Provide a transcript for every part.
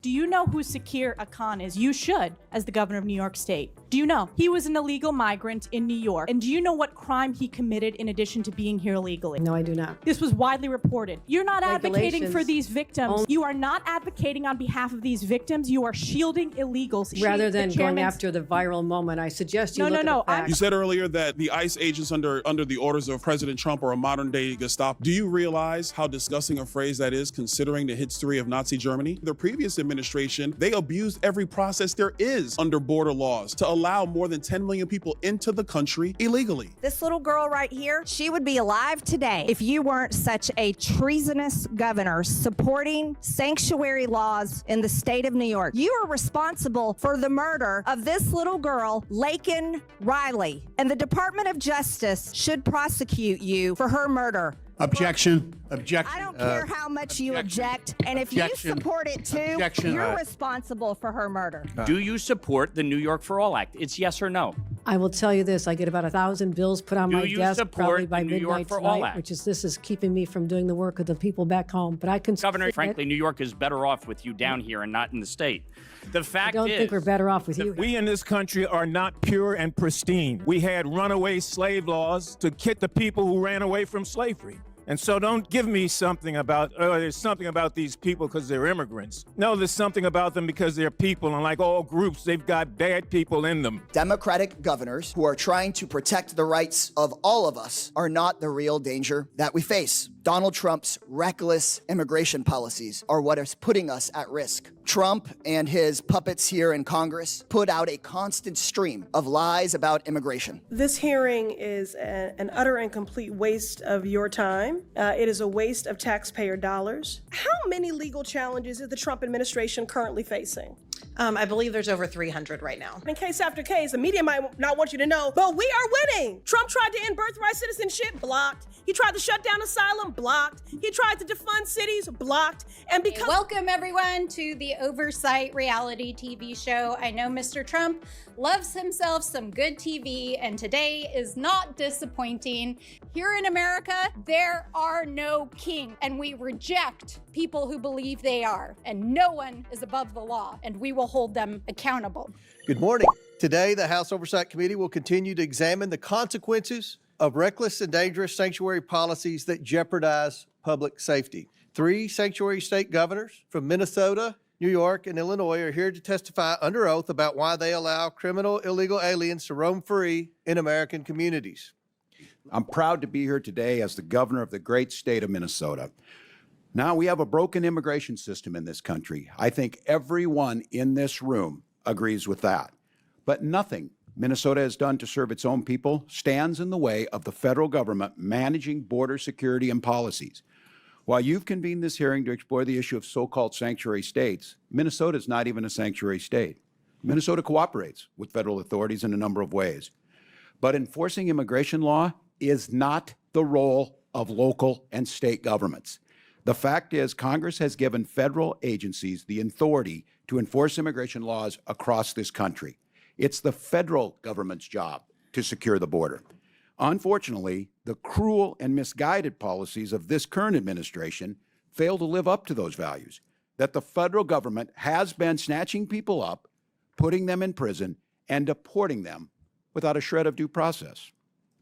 Do you know who Sakir Khan is? You should, as the governor of New York State. Do you know? He was an illegal migrant in New York. And do you know what crime he committed in addition to being here illegally? No, I do not. This was widely reported. You're not advocating for these victims. You are not advocating on behalf of these victims. You are shielding illegals. Rather than going after the viral moment, I suggest you look at the facts. You said earlier that the ICE agents under the orders of President Trump are a modern-day Gestapo. Do you realize how disgusting a phrase that is, considering the history of Nazi Germany? The previous administration, they abused every process there is under border laws to allow more than 10 million people into the country illegally. This little girl right here, she would be alive today if you weren't such a treasonous governor supporting sanctuary laws in the state of New York. You are responsible for the murder of this little girl, Laken Riley, and the Department of Justice should prosecute you for her murder. Objection. Objection. I don't care how much you object, and if you support it too, you're responsible for her murder. Do you support the New York for All Act? It's yes or no. I will tell you this, I get about 1,000 bills put on my desk probably by midnight tonight, this is keeping me from doing the work of the people back home. But I can Governor, frankly, New York is better off with you down here and not in the state. The fact is, I don't think we're better off with you. We in this country are not pure and pristine. We had runaway slave laws to kit the people who ran away from slavery. And so don't give me something about, there's something about these people because they're immigrants. No, there's something about them because they're people, and like all groups, they've got bad people in them. Democratic governors who are trying to protect the rights of all of us are not the real danger that we face. Donald Trump's reckless immigration policies are what is putting us at risk. Trump and his puppets here in Congress put out a constant stream of lies about immigration. This hearing is an utter and complete waste of your time. It is a waste of taxpayer dollars. How many legal challenges is the Trump administration currently facing? I believe there's over 300 right now. In case after case, the media might not want you to know, but we are winning. Trump tried to end birthright citizenship, blocked. He tried to shut down asylum, blocked. He tried to defund cities, blocked. And because— Welcome everyone to the Oversight reality TV show. I know Mr. Trump loves himself some good TV, and today is not disappointing. Here in America, there are no kings, and we reject people who believe they are, and no one is above the law, and we will hold them accountable. Good morning. Today, the House Oversight Committee will continue to examine the consequences of reckless and dangerous sanctuary policies that jeopardize public safety. 3 sanctuary state governors from Minnesota, New York, and Illinois are here to testify under oath about why they allow criminal illegal aliens to roam free in American communities. I'm proud to be here today as the governor of the great state of Minnesota. Now, we have a broken immigration system in this country. I think everyone in this room agrees with that. But nothing Minnesota has done to serve its own people stands in the way of the federal government managing border security and policies. While you've convened this hearing to explore the issue of so-called sanctuary states, Minnesota is not even a sanctuary state. Minnesota cooperates with federal authorities in a number of ways. But enforcing immigration law is not the role of local and state governments. The fact is, Congress has given federal agencies the authority to enforce immigration laws across this country. It's the federal government's job to secure the border. Unfortunately, the cruel and misguided policies of this current administration fail to live up to those values, that the federal government has been snatching people up, putting them in prison, and deporting them without a shred of due process.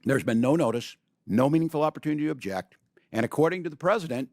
There's been no notice, no meaningful opportunity to object, and according to the president,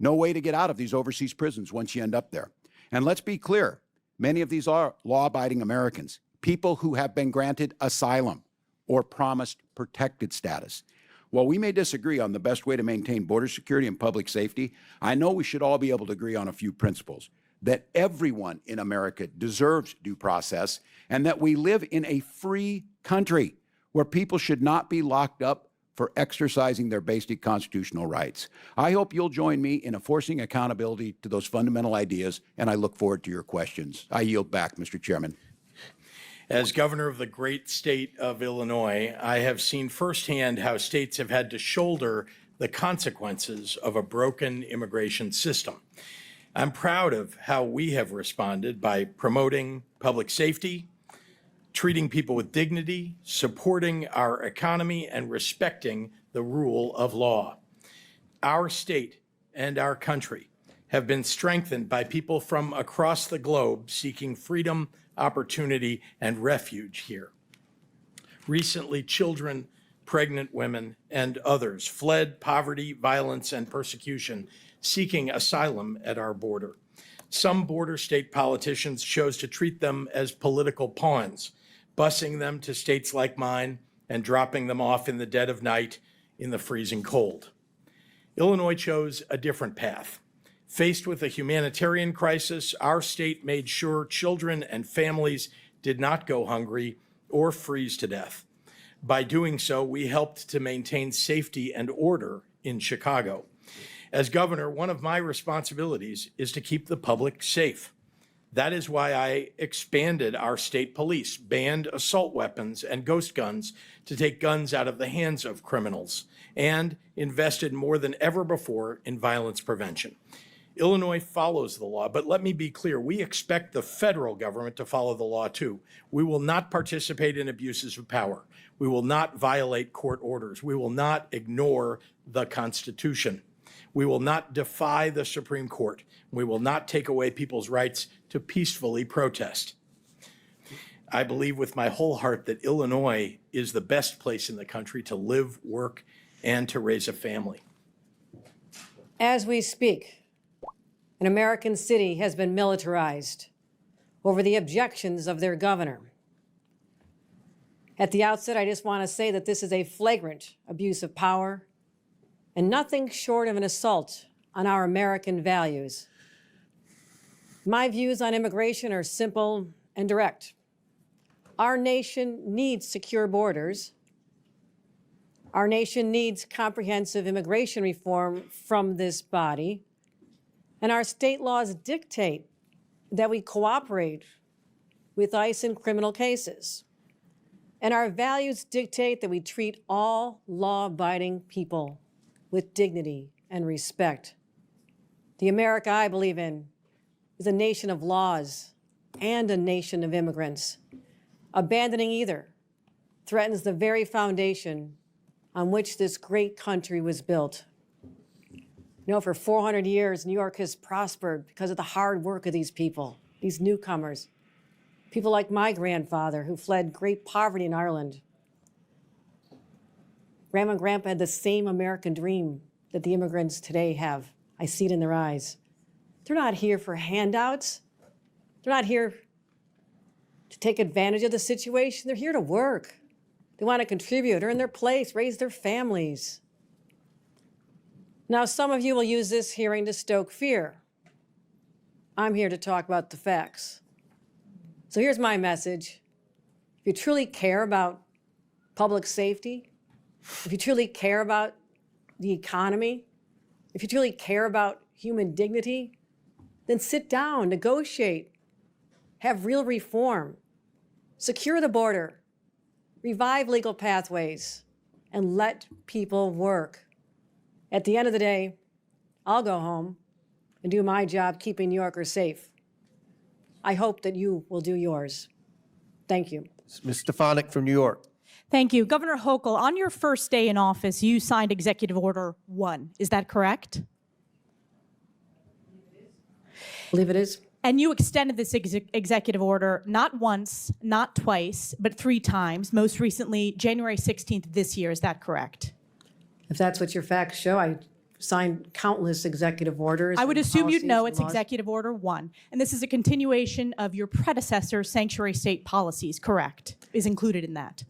no way to get out of these overseas prisons once you end up there. And let's be clear, many of these are law-abiding Americans, people who have been granted asylum or promised protected status. While we may disagree on the best way to maintain border security and public safety, I know we should all be able to agree on a few principles: that everyone in America deserves due process, and that we live in a free country where people should not be locked up for exercising their basic constitutional rights. I hope you'll join me in enforcing accountability to those fundamental ideas, and I look forward to your questions. I yield back, Mr. Chairman. As governor of the great state of Illinois, I have seen firsthand how states have had to shoulder the consequences of a broken immigration system. I'm proud of how we have responded by promoting public safety, treating people with dignity, supporting our economy, and respecting the rule of law. Our state and our country have been strengthened by people from across the globe seeking freedom, opportunity, and refuge here. Recently, children, pregnant women, and others fled poverty, violence, and persecution, seeking asylum at our border. Some border state politicians chose to treat them as political pawns, busing them to states like mine and dropping them off in the dead of night in the freezing cold. Illinois chose a different path. Faced with a humanitarian crisis, our state made sure children and families did not go hungry or freeze to death. By doing so, we helped to maintain safety and order in Chicago. As governor, one of my responsibilities is to keep the public safe. That is why I expanded our state police, banned assault weapons and ghost guns to take guns out of the hands of criminals, and invested more than ever before in violence prevention. Illinois follows the law, but let me be clear, we expect the federal government to follow the law too. We will not participate in abuses of power. We will not violate court orders. We will not ignore the Constitution. We will not defy the Supreme Court. We will not take away people's rights to peacefully protest. I believe with my whole heart that Illinois is the best place in the country to live, work, and to raise a family. As we speak, an American city has been militarized over the objections of their governor. At the outset, I just want to say that this is a flagrant abuse of power and nothing short of an assault on our American values. My views on immigration are simple and direct. Our nation needs secure borders. Our nation needs comprehensive immigration reform from this body. And our state laws dictate that we cooperate with ICE in criminal cases. And our values dictate that we treat all law-abiding people with dignity and respect. The America I believe in is a nation of laws and a nation of immigrants. Abandoning either threatens the very foundation on which this great country was built. You know, for 400 years, New York has prospered because of the hard work of these people, these newcomers, people like my grandfather who fled great poverty in Ireland. Grandma and Grandpa had the same American dream that the immigrants today have. I see it in their eyes. They're not here for handouts. They're not here to take advantage of the situation. They're here to work. They want to contribute, earn their place, raise their families. Now, some of you will use this hearing to stoke fear. I'm here to talk about the facts. So here's my message. If you truly care about public safety, if you truly care about the economy, if you truly care about human dignity, then sit down, negotiate, have real reform, secure the border, revive legal pathways, and let people work. At the end of the day, I'll go home and do my job keeping New Yorkers safe. I hope that you will do yours. Thank you. Ms. Stefanik from New York. Thank you. Governor Hochul, on your first day in office, you signed Executive Order 1. Is that correct? I believe it is. And you extended this executive order not once, not twice, but 3 times, most recently January 16th this year. Is that correct? If that's what your facts show, I signed countless executive orders. I would assume you'd know it's laws. Executive Order 1. And this is a continuation of your predecessor's sanctuary state policies, correct? Is included in that.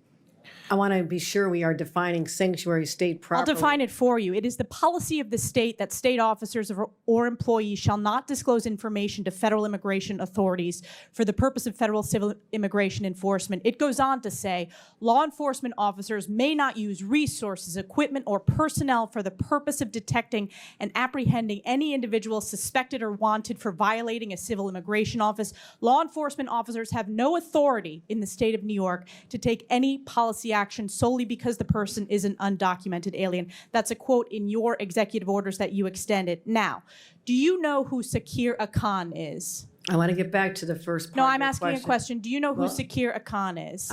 I want to be sure we are defining sanctuary state properly. I'll define it for you. It is the policy of the state that state officers or employees shall not disclose information to federal immigration authorities for the purpose of federal civil immigration enforcement. It goes on to say, law enforcement officers may not use resources, equipment, or personnel for the purpose of detecting and apprehending any individual suspected or wanted for violating a civil immigration office. Law enforcement officers have no authority in the state of New York to take any policy action solely because the person is an undocumented alien. That's a quote in your executive orders that you extended. Now, do you know who Sakir Khan is? I want to get back to the first part. No, I'm asking a question. Do you know who Sakir Khan is?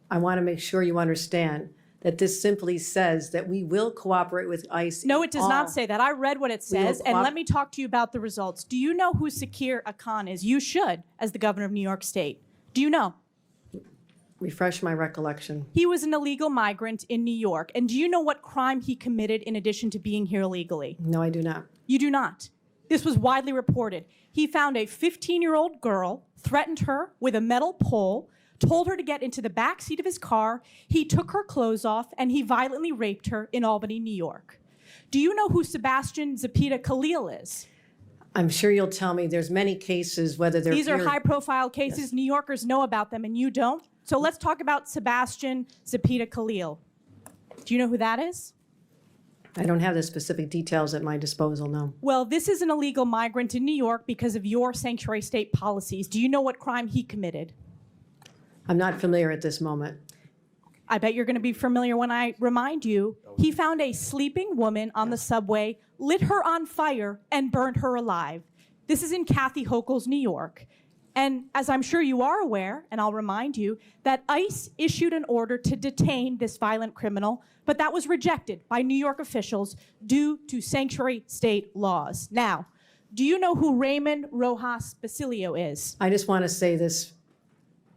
I want to make sure you understand that this simply says that we will cooperate with ICE. No, it does all- not say that. I read what it We will says, and let me talk to you about the results. Do you know who Sakir Khan is? You should, as the governor of New York State. Do you know? Refresh my recollection. He was an illegal migrant in New York. And do you know what crime he committed in addition to being here illegally? No, I do not. You do not. This was widely reported. He found a 15-year-old girl, threatened her with a metal pole, told her to get into the back seat of his car. He took her clothes off, and he violently raped her in Albany, New York. Do you know who Sebastian Zapita Khalil is? I'm sure you'll tell me there's many cases, whether they're These are here- high-profile cases. Yes. New Yorkers know about them, and you don't. So let's talk about Sebastian Zapita Khalil. Do you know who that is? I don't have the specific details at my disposal, no. Well, this is an illegal migrant in New York because of your sanctuary state policies. Do you know what crime he committed? I'm not familiar at this moment. I bet you're going to be familiar when I remind you. He found a sleeping woman on the subway, lit her on fire, and burned her alive. This is in Kathy Hochul's New York. And as I'm sure you are aware, and I'll remind you, that ICE issued an order to detain this violent criminal, but that was rejected by New York officials due to sanctuary state laws. Now, do you know who Raymond Rojas Basilio is? I just want to say this.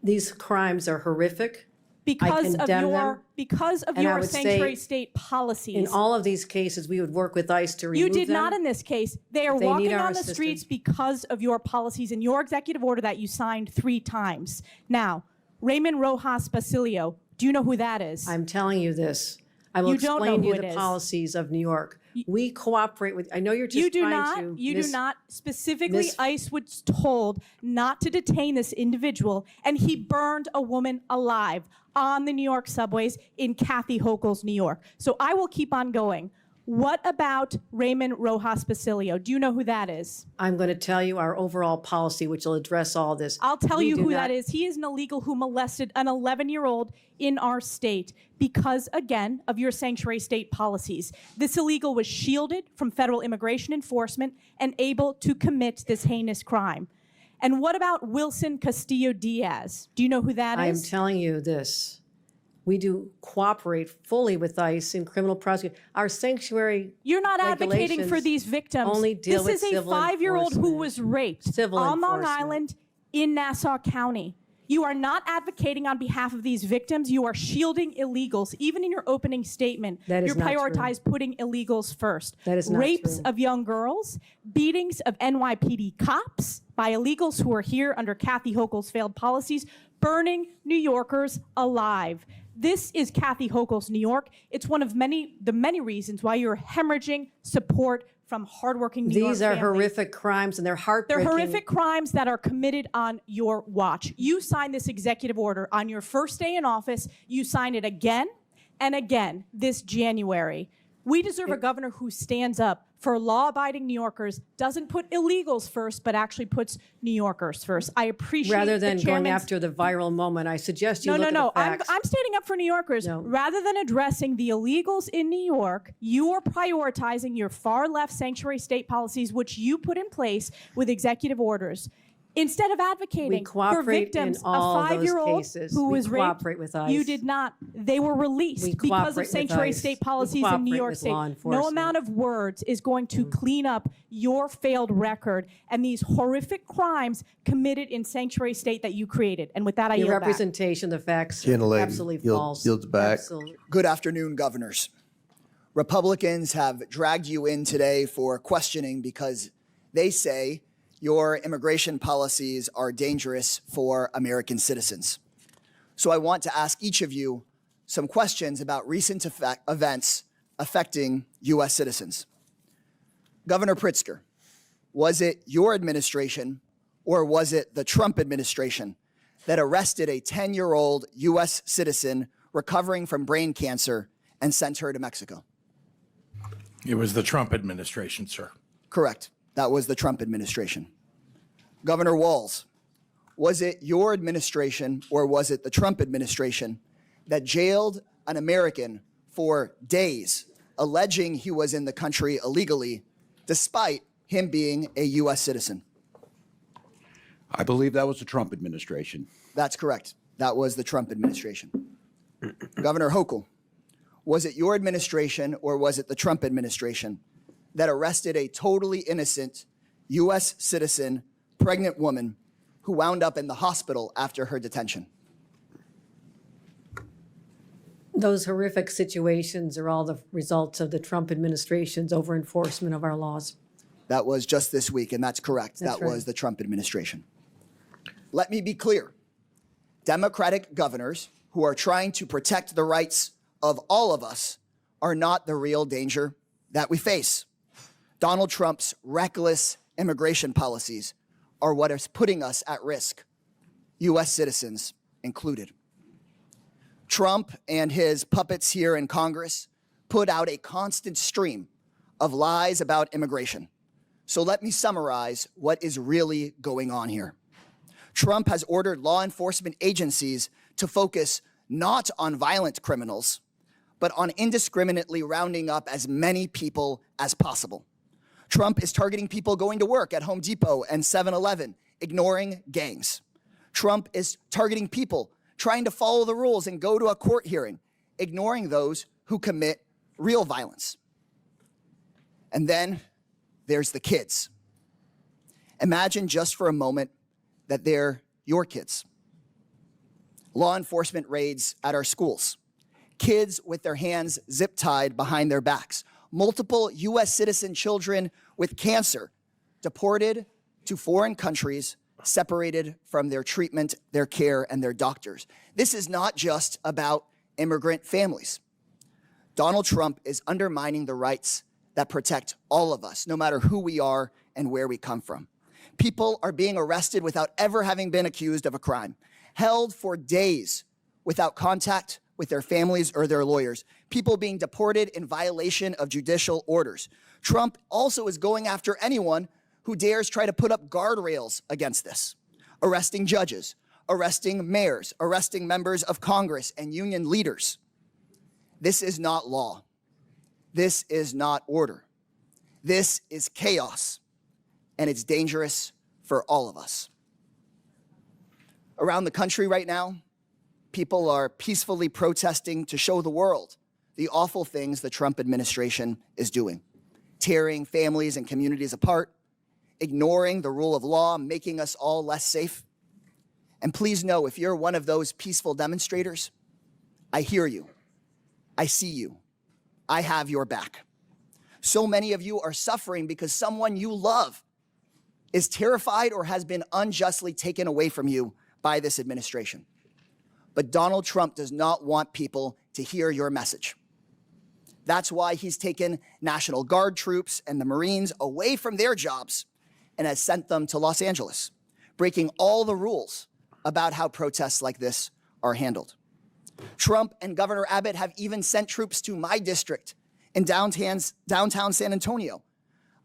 These crimes are horrific. Because of condemn your them, and I would sanctuary say state policies. In all of these cases, we would work with ICE to remove You did them. not in this case. They are If they need walking our on the assistance. streets because of your policies and your executive order that you signed 3 times. Now, Raymond Rojas Basilio, do you know who that is? I'm telling you this. I will You don't know explain to who you it the is. policies of New York. We cooperate with, I know you're just You do trying not. to. You do not. Specifically, Miss- ICE was told not to detain this individual, and he burned a woman alive on the New York subways in Kathy Hochul's New York. So I will keep on going. What about Raymond Rojas Basilio? Do you know who that is? I'm going to tell you our overall policy, which will address all this. I'll tell We you do who not- that is. He is an illegal who molested an 11-year-old in our state because, again, of your sanctuary state policies. This illegal was shielded from federal immigration enforcement and able to commit this heinous crime. And what about Wilson Castillo Diaz? Do you know who that I'm is? telling you this. We do cooperate fully with ICE in criminal prosecution. Our sanctuary You're not advocating for regulations these victims. only deal This with is a civil 5-year-old who enforcement. was raped Civil on Long enforcement. Island in Nassau County. You are not advocating on behalf of these victims. You are shielding illegals. Even in your opening statement, That is you not true. prioritize putting illegals first. That is not Rapes true. of young girls, beatings of NYPD cops by illegals who are here under Kathy Hochul's failed policies, burning New Yorkers alive. This is Kathy Hochul's New York. It's one of the many reasons why you're hemorrhaging support from hardworking New York These are families. horrific crimes, and they're They're heartbreaking. horrific crimes that are committed on your watch. You signed this executive order on your first day in office. You signed it again and again this January. We deserve a governor who stands up for law-abiding New Yorkers, doesn't put illegals first, but actually puts New Yorkers first. I appreciate Rather than the going chairman's- after the viral moment, I suggest you No, look no, at the no. facts. I'm standing up for New Yorkers. No. Rather than addressing the illegals in New York, you are prioritizing your far-left sanctuary state policies, which you put in place with executive orders. Instead of We advocating for cooperate victims, in all a those 5-year-old cases. who We was raped, cooperate with ICE. you did not. They were released We because cooperate of with sanctuary ICE. state We policies in New cooperate York with State. law No enforcement. amount of words is going to clean up your failed record and these horrific crimes committed in sanctuary state that you created. And with that, I Your yield back. representation, the facts are Gentlelady, absolutely yield- false. yields back. Absolutely. Good afternoon, governors. Republicans have dragged you in today for questioning because they say your immigration policies are dangerous for American citizens. So I want to ask each of you some questions about recent events affecting U.S. citizens. Governor Pritzker, was it your administration or was it the Trump administration that arrested a 10-year-old U.S. citizen recovering from brain cancer and sent her to Mexico? It was the Trump administration, sir. Correct. That was the Trump administration. Governor Walz, was it your administration or was it the Trump administration that jailed an American for days, alleging he was in the country illegally, despite him being a U.S. citizen? I believe that was the Trump administration. That's correct. That was the Trump administration. Governor Hochul, Was it your administration or was it the Trump administration that arrested a totally innocent U.S. citizen, pregnant woman who wound up in the hospital after her detention? Those horrific situations are all the results of the Trump administration's over-enforcement of our laws. That was just this week, and that's correct. That's that was the Trump administration. Let me be clear. Democratic governors who are trying to protect the rights of all of us are not the real danger that we face. Donald Trump's reckless immigration policies are what is putting us at risk, U.S. citizens included. Trump and his puppets here in Congress put out a constant stream of lies about immigration. So let me summarize what is really going on here. Trump has ordered law enforcement agencies to focus not on violent criminals, but on indiscriminately rounding up as many people as possible. Trump is targeting people going to work at Home Depot and 7-Eleven, ignoring gangs. Trump is targeting people trying to follow the rules and go to a court hearing, ignoring those who commit real violence. And then there's the kids. Imagine just for a moment that they're your kids. Law enforcement raids at our schools. Kids with their hands zip-tied behind their backs. Multiple U.S. citizen children with cancer deported to foreign countries, separated from their treatment, their care, and their doctors. This is not just about immigrant families. Donald Trump is undermining the rights that protect all of us, no matter who we are and where we come from. People are being arrested without ever having been accused of a crime, held for days without contact with their families or their lawyers, people being deported in violation of judicial orders. Trump also is going after anyone who dares try to put up guardrails against this, arresting judges, arresting mayors, arresting members of Congress and union leaders. This is not law. This is not order. This is chaos, and it's dangerous for all of us. Around the country right now, people are peacefully protesting to show the world the awful things the Trump administration is doing, tearing families and communities apart, ignoring the rule of law, making us all less safe. And please know, if you're one of those peaceful demonstrators, I hear you. I see you. I have your back. So many of you are suffering because someone you love is terrified or has been unjustly taken away from you by this administration. But Donald Trump does not want people to hear your message. That's why he's taken National Guard troops and the Marines away from their jobs and has sent them to Los Angeles, breaking all the rules about how protests like this are handled. Trump and Governor Abbott have even sent troops to my district in downtown San Antonio,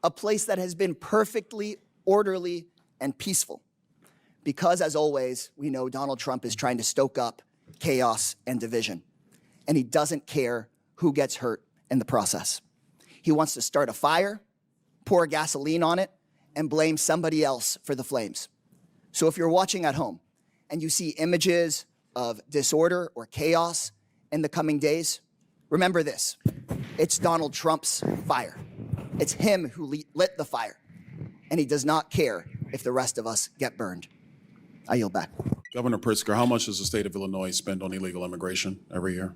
a place that has been perfectly orderly and peaceful. Because, as always, we know Donald Trump is trying to stoke up chaos and division, and he doesn't care who gets hurt in the process. He wants to start a fire, pour gasoline on it, and blame somebody else for the flames. So if you're watching at home and you see images of disorder or chaos in the coming days, remember this: it's Donald Trump's fire. It's him who lit the fire, and he does not care if the rest of us get burned. I yield back. Governor Pritzker, how much does the state of Illinois spend on illegal immigration every year?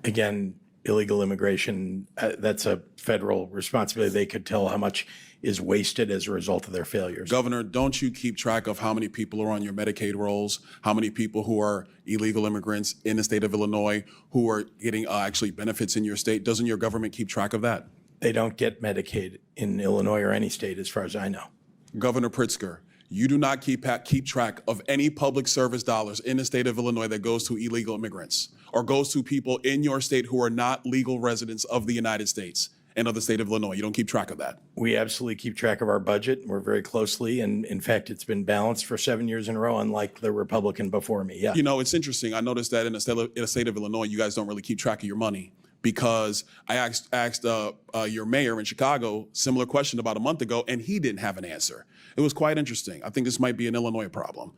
Again, illegal immigration, that's a federal responsibility. They could tell how much is wasted as a result of their failures. Governor, don't you keep track of how many people are on your Medicaid rolls, how many people who are illegal immigrants in the state of Illinois who are getting actually benefits in your state? Doesn't your government keep track of that? They don't get Medicaid in Illinois or any state, as far as I know. Governor Pritzker, you do not keep track of any public service dollars in the state of Illinois that goes to illegal immigrants or goes to people in your state who are not legal residents of the United States and of the state of Illinois. You don't keep track of that. We absolutely keep track of our budget. We're very closely, and in fact, it's been balanced for 7 years in a row, unlike the Republican before me. Yeah. You know, it's interesting. I noticed that in the state of Illinois, you guys don't really keep track of your money, because I asked your mayor in Chicago similar question about a month ago, and he didn't have an answer. It was quite interesting. I think this might be an Illinois problem.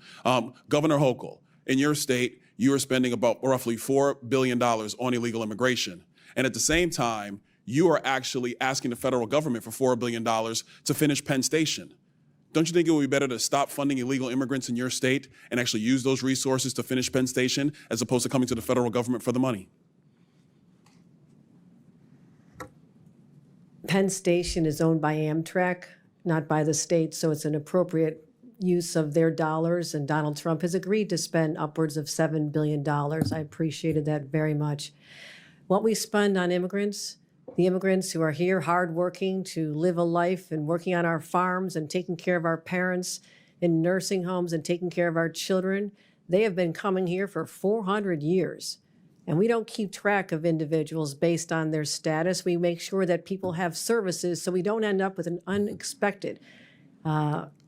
Governor Hochul, in your state, you are spending about roughly $4 billion on illegal immigration. And at the same time, you are actually asking the federal government for $4 billion to finish Penn Station. Don't you think it would be better to stop funding illegal immigrants in your state and actually use those resources to finish Penn Station as opposed to coming to the federal government for the money? Penn Station is owned by Amtrak, not by the state, so it's an appropriate use of their dollars, and Donald Trump has agreed to spend upwards of $7 billion. I appreciated that very much. What we spend on immigrants, the immigrants who are here hardworking to live a life and working on our farms and taking care of our parents in nursing homes and taking care of our children, they have been coming here for 400 years. And we don't keep track of individuals based on their status. We make sure that people have services so we don't end up with an unexpected.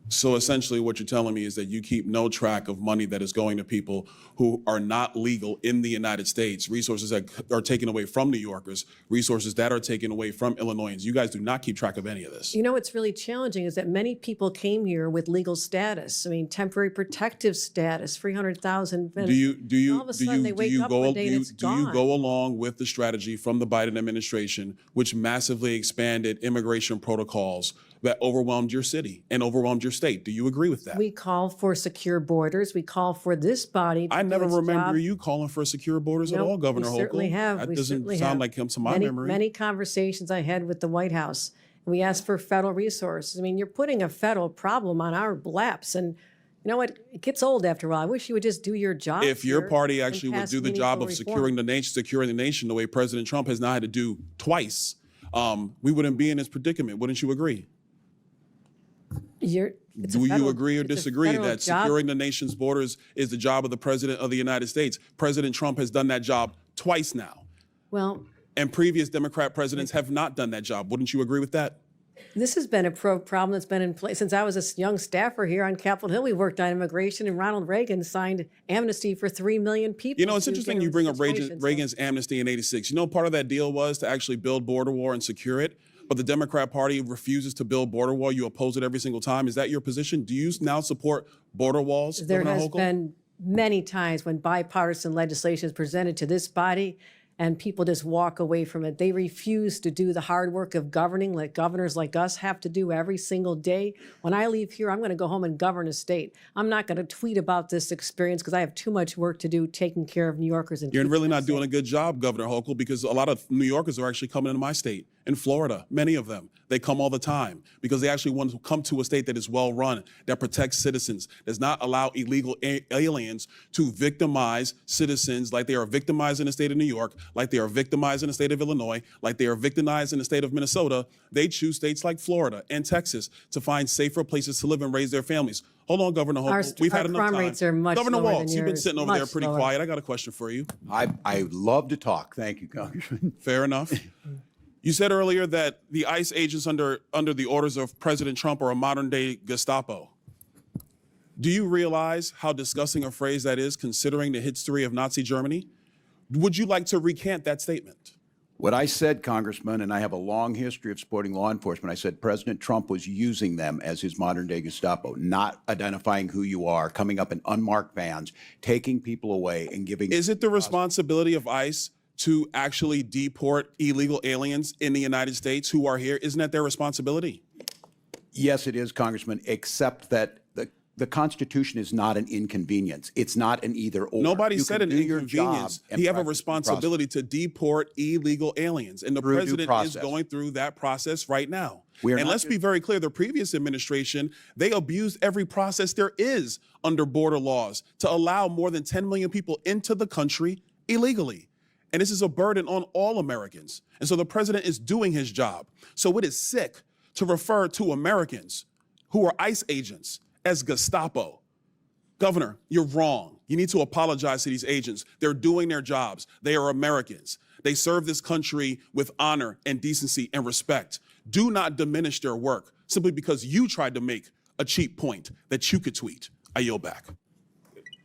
So essentially what you're telling me is that you keep no track of money that is going to people who are not legal in the United States, resources that are taken away from New Yorkers, resources that are taken away from Illinoisans. You guys do not keep track of any of this. You know what's really challenging is that many people came here with legal status. I mean, temporary protective status, 300,000. Do you all of a sudden they wake up one day and it's gone. Do you go along with the strategy from the Biden administration, which massively expanded immigration protocols that overwhelmed your city and overwhelmed your state? Do you agree with that? We call for secure borders. We call for this body to I never do its remember job. you calling for secure borders at all, Governor Hochul. We certainly have. That We doesn't certainly sound have. like him to my memory. Many conversations I had with the White House. And we asked for federal resources. I mean, you're putting a federal problem on our laps. And you know what? It gets old after a while. I wish you would just do your job. If your here party and actually would pass do the job of meaningful securing reform. securing the nation the way President Trump has now had to do twice, we wouldn't be in this predicament. Wouldn't you agree? It's a Do you federal- agree or it's a disagree federal that job. securing the nation's borders is the job of the President of the United States? President Trump has done that job twice now, Well, and previous Democrat presidents have not done that job. Wouldn't you agree with that? this has been a problem that's been in place since I was a young staffer here on Capitol Hill. We worked on immigration, and Ronald Reagan signed amnesty for 3 million people. You know, it's to interesting get you in bring up situations. Reagan's amnesty in '86. You know, part of that deal was to actually build border wall and secure it. But the Democrat Party refuses to build border wall. You oppose it every single time. Is that your position? Do you now support border walls, There Governor has Hochul? been many times when bipartisan legislation is presented to this body and people just walk away from it. They refuse to do the hard work of governing like governors like us have to do every single day. When I leave here, I'm going to go home and govern a state. I'm not going to tweet about this experience because I have too much work to do taking care of New Yorkers. And You're keeping really us not safe. doing a good job, Governor Hochul, because a lot of New Yorkers are actually coming into my state, in Florida, many of them. They come all the time because they actually want to come to a state that is well run, that protects citizens, does not allow illegal aliens to victimize citizens like they are victimized in the state of New York, like they are victimized in the state of Illinois, like they are victimized in the state of Minnesota. They choose states like Florida and Texas to find safer places to live and raise their families. Hold on, Governor Hochul. We've had enough crime time. rates are much Governor lower than Walz, you've been yours, sitting over there much pretty lower. quiet. I got a question for you. I love to talk. Thank you, Congressman. Fair enough. You said earlier that the ICE agents under the orders of President Trump are a modern-day Gestapo. Do you realize how disgusting a phrase that is, considering the history of Nazi Germany? Would you like to recant that statement? What I said, Congressman, and I have a long history of supporting law enforcement, I said President Trump was using them as his modern-day Gestapo, not identifying who you are, coming up in unmarked vans, taking people away and giving... Is it the responsibility of ICE to actually deport illegal aliens in the United States who are here? Isn't that their responsibility? Yes, it is, Congressman, except that the Constitution is not an inconvenience. It's not an either-or. Nobody You said can an do your job inconvenience. and He have a practice due responsibility to deport illegal aliens, and the Through due president is process. going through that process right now. We are And not let's be very clear, the previous administration, they abused every process there is under border laws to allow more than 10 million people into the country illegally. And this is a burden on all Americans. And so the president is doing his job. So it is sick to refer to Americans who are ICE agents as Gestapo. Governor, you're wrong. You need to apologize to these agents. They're doing their jobs. They are Americans. They serve this country with honor and decency and respect. Do not diminish their work simply because you tried to make a cheap point that you could tweet. I yield back.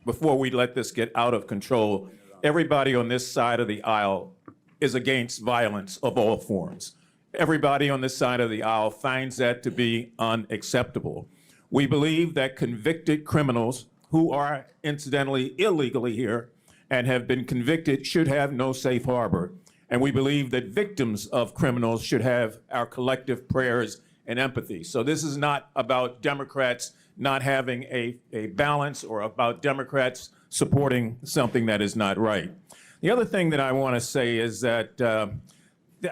Before we let this get out of control, everybody on this side of the aisle is against violence of all forms. Everybody on this side of the aisle finds that to be unacceptable. We believe that convicted criminals who are incidentally illegally here and have been convicted should have no safe harbor. And we believe that victims of criminals should have our collective prayers and empathy. So this is not about Democrats not having a balance or about Democrats supporting something that is not right. The other thing that I want to say is that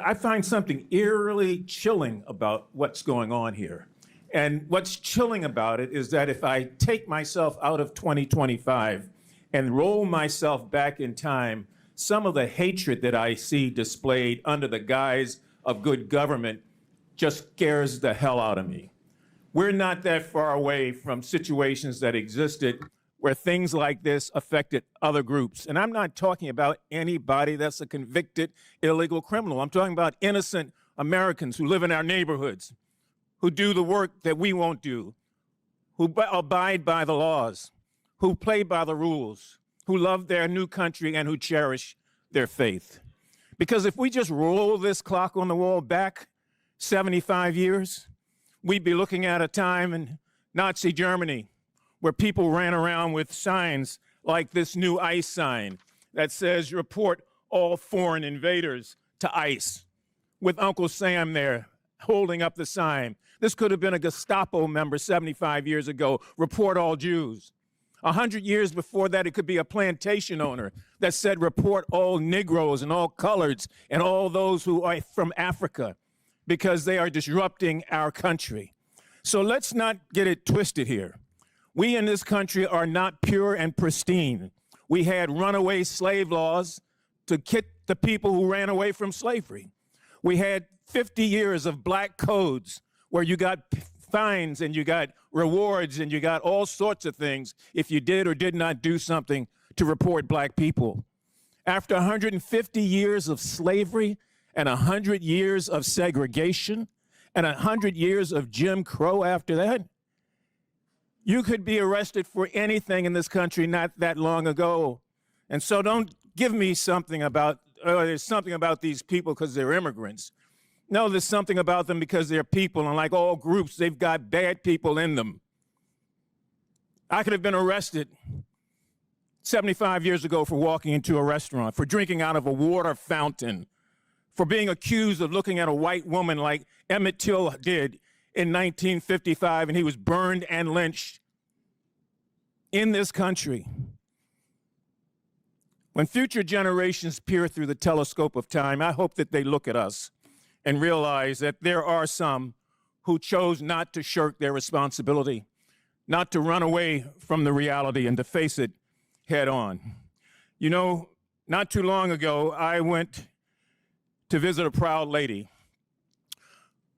I find something eerily chilling about what's going on here. And what's chilling about it is that if I take myself out of 2025 and roll myself back in time, some of the hatred that I see displayed under the guise of good government just scares the hell out of me. We're not that far away from situations that existed where things like this affected other groups. And I'm not talking about anybody that's a convicted illegal criminal. I'm talking about innocent Americans who live in our neighborhoods, who do the work that we won't do, who abide by the laws, who play by the rules, who love their new country and who cherish their faith. Because if we just roll this clock on the wall back 75 years, we'd be looking at a time in Nazi Germany where people ran around with signs like this new ICE sign that says, report all foreign invaders to ICE, with Uncle Sam there holding up the sign. This could have been a Gestapo member 75 years ago, report all Jews. 100 years before that, it could be a plantation owner that said, report all Negroes and all coloreds and all those who are from Africa, because they are disrupting our country. So let's not get it twisted here. We in this country are not pure and pristine. We had runaway slave laws to get the people who ran away from slavery. We had 50 years of black codes where you got fines and you got rewards and you got all sorts of things if you did or did not do something to report black people. After 150 years of slavery and 100 years of segregation and 100 years of Jim Crow after that, you could be arrested for anything in this country not that long ago. And so don't give me something about, there's something about these people because they're immigrants. No, there's something about them because they're people, and like all groups, they've got bad people in them. I could have been arrested 75 years ago for walking into a restaurant, for drinking out of a water fountain, for being accused of looking at a white woman like Emmett Till did in 1955, and he was burned and lynched in this country. When future generations peer through the telescope of time, I hope that they look at us and realize that there are some who chose not to shirk their responsibility, not to run away from the reality and to face it head on. You know, not too long ago, I went to visit a proud lady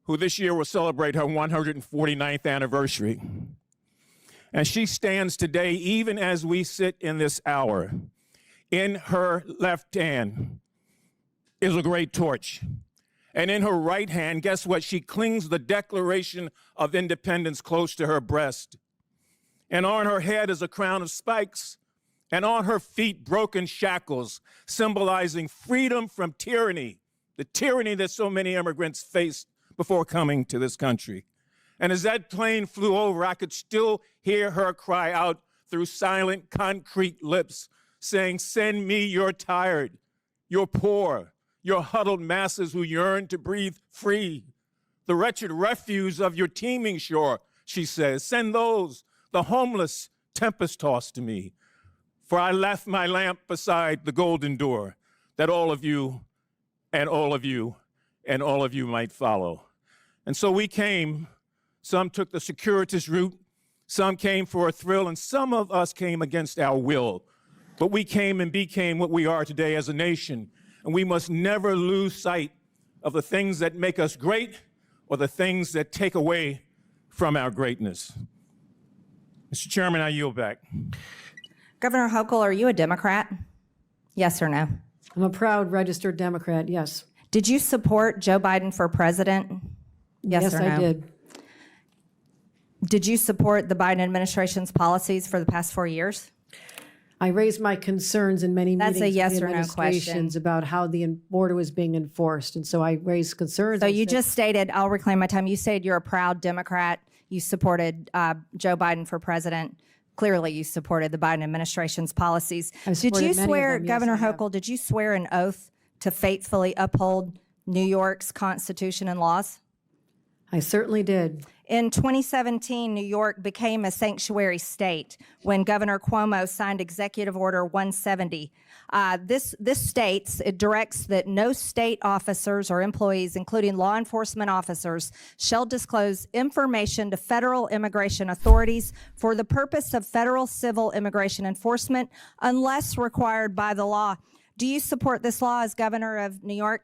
who this year will celebrate her 149th anniversary. And she stands today, even as we sit in this hour. In her left hand is a great torch. And in her right hand, guess what? She clings the Declaration of Independence close to her breast. And on her head is a crown of spikes. And on her feet, broken shackles, symbolizing freedom from tyranny, the tyranny that so many immigrants faced before coming to this country. And as that plane flew over, I could still hear her cry out through silent, concrete lips, saying, send me your tired, your poor, your huddled masses who yearn to breathe free. The wretched refuse of your teeming shore, she says, send those, the homeless, tempest-tossed to me. For I left my lamp beside the golden door, that all of you and all of you and all of you might follow. And so we came. Some took the circuitous route, some came for a thrill, and some of us came against our will. But we came and became what we are today as a nation. And we must never lose sight of the things that make us great or the things that take away from our greatness. Mr. Chairman, I yield back. Governor Hochul, are you a Democrat? Yes or no? I'm a proud registered Democrat, yes. Did you support Joe Biden for president? Yes or no? I did. Did you support the Biden administration's policies for the past 4 years? I raised my concerns in many That's meetings a yes with the or no administrations question. about how the border was being enforced. And so I raised concerns. So I you said- just stated, I'll reclaim my time, you said you're a proud Democrat. You supported Joe Biden for president. Clearly, you supported the Biden administration's policies. Did supported you many of swear, them, yes, Governor I have. Hochul, did you swear an oath to faithfully uphold New York's Constitution and laws? I certainly did. In 2017, New York became a sanctuary state when Governor Cuomo signed Executive Order 170. This states, it directs that no state officers or employees, including law enforcement officers, shall disclose information to federal immigration authorities for the purpose of federal civil immigration enforcement unless required by the law. Do you support this law as governor of New York?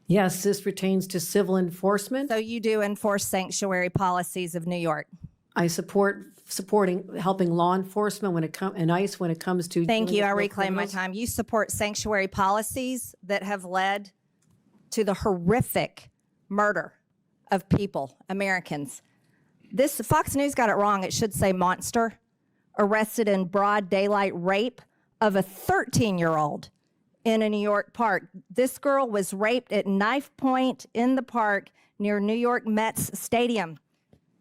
Yes, this pertains to civil enforcement. So you do enforce sanctuary policies of New York? I supporting helping law enforcement when it comes and ICE when it comes to. Thank dealing you. with I real reclaim my criminals. time. You support sanctuary policies that have led to the horrific murder of people, Americans. This Fox News got it wrong. It should say monster. Arrested in broad daylight rape of a 13-year-old in a New York park. This girl was raped at knife point in the park near New York Mets Stadium.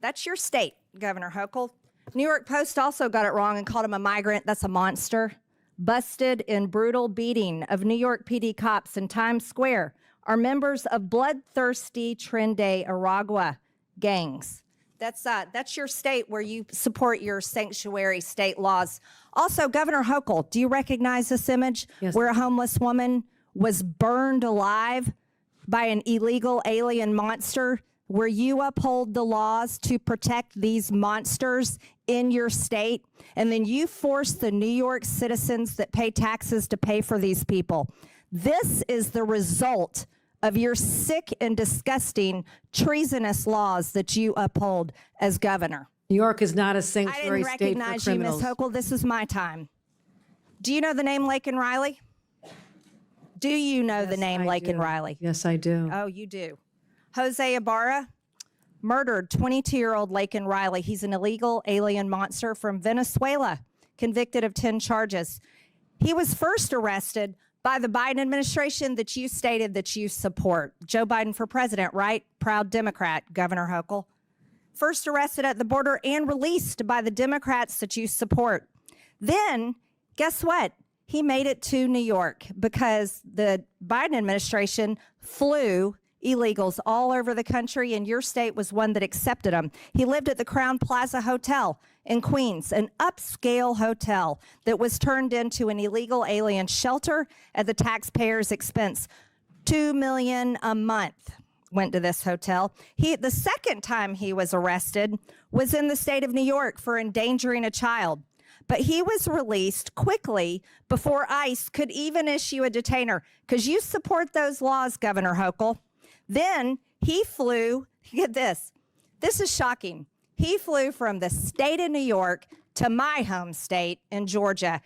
That's your state, Governor Hochul. New York Post also got it wrong and called him a migrant. That's a monster. Busted in brutal beating of New York PD cops in Times Square are members of bloodthirsty Trinde Aragua gangs. That's your state where you support your sanctuary state laws. Also, Governor Hochul, do you recognize this image where a homeless woman was burned alive by an illegal alien monster, where you uphold the laws to protect these monsters in your state, and then you force the New York citizens that pay taxes to pay for these people? This is the result of your sick and disgusting treasonous laws that you uphold as governor. New York is not a I sanctuary didn't state for recognize you, Ms. criminals. Hochul. This is my time. Do you know the name Laken Riley? Do you know the name Laken Riley? Yes, I do. Oh, you do. Jose Ibarra murdered 22-year-old Laken Riley. He's an illegal alien monster from Venezuela, convicted of 10 charges. He was first arrested by the Biden administration that you stated that you support. Joe Biden for president, right? Proud Democrat, Governor Hochul. First arrested at the border and released by the Democrats that you support. Then, guess what? He made it to New York because the Biden administration flew illegals all over the country, and your state was one that accepted them. He lived at the Crown Plaza Hotel in Queens, an upscale hotel that was turned into an illegal alien shelter at the taxpayers' expense. $2 million a month went to this hotel. The second time he was arrested was in the state of New York for endangering a child. But he was released quickly before ICE could even issue a detainer, because you support those laws, Governor Hochul. Then he flew, get this is shocking. He flew from the state of New York to my home state in Georgia,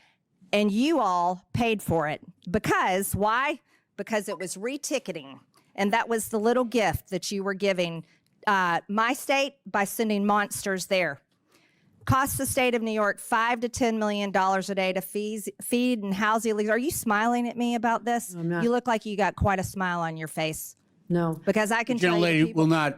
and you all paid for it. Because, why? Because it was reticketing, and that was the little gift that you were giving my state by sending monsters there. Costs the state of New York $5 to $10 million a day to feed and house illegals. Are you smiling at me about this? No, I'm not. You look like you got quite a smile on your face. No. Because I can tell you, Gentlelady people, will not.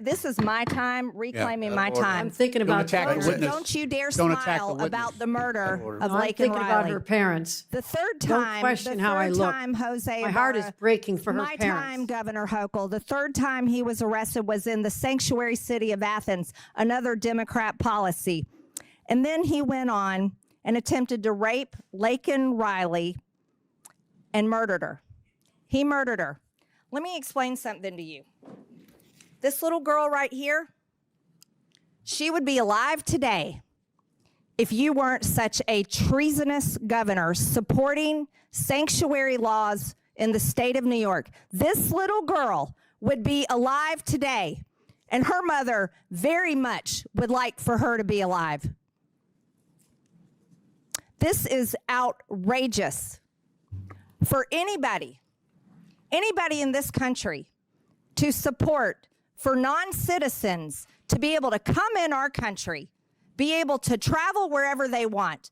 this is my time, reclaiming my time. I'm thinking about attack the witness. Don't you dare Don't attack the smile witness. about the murder of No, I'm Laken thinking about Riley. her parents. The third Don't time, question the how I third look. time, Jose My heart is Ibarra, breaking for her my parents. time, Governor Hochul. The third time he was arrested was in the sanctuary city of Athens, another Democrat policy. And then he went on and attempted to rape Laken Riley and murdered her. He murdered her. Let me explain something to you. This little girl right here, she would be alive today if you weren't such a treasonous governor supporting sanctuary laws in the state of New York. This little girl would be alive today, and her mother very much would like for her to be alive. This is outrageous for anybody in this country to support for non-citizens to be able to come in our country, be able to travel wherever they want,